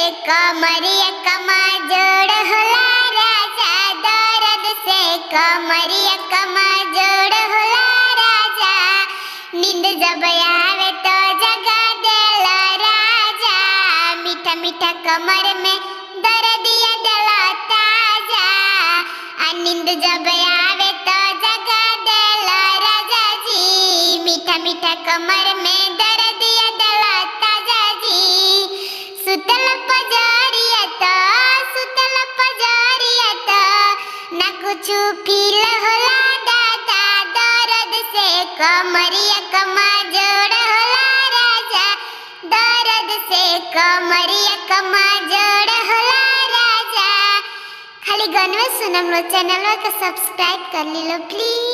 कमरिया कमा जोड़ होला राजा, दर्द से कमरिया कमा जोड़ होला राजा। नींद जब आवे तो जगा देला राजा, मीठा मीठा कमर में दर्दिया देला ताजा। नींद जब आवे तो जगा देला राजा जी, मीठा मीठा कमर में दर्दिया देला ताजा जी। सुतल पजारिया तो ना कुछ फील होला दादा, दर्द से कमरिया कमा जोड़ होला राजा, दर्द से कमरिया कमा जोड़ होला राजा। खाली गानवा सुनम लो, चैनल का सब्सक्राइब कर ली लो प्लीज।